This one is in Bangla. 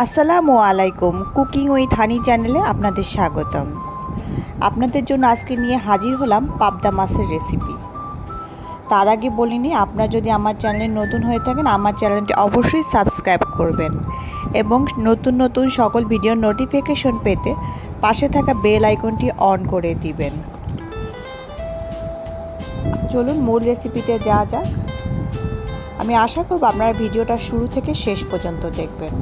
আসসালামু আলাইকুম। কুকিং উইথ হানি চ্যানেলে আপনাদের স্বাগতম। আপনাদের জন্য আজকে নিয়ে হাজির হলাম পাবদা মাছের রেসিপি। তার আগে বলিনি, আপনারা যদি আমার চ্যানেলে নতুন হয়ে থাকেন আমার চ্যানেলটি অবশ্যই সাবস্ক্রাইব করবেন এবং নতুন নতুন সকল ভিডিওর নোটিফিকেশন পেতে পাশে থাকা বেল আইকনটি অন করে দিবেন। চলুন মূল রেসিপিতে যাওয়া যাক। আমি আশা করব আপনারা ভিডিওটা শুরু থেকে শেষ পর্যন্ত দেখবেন।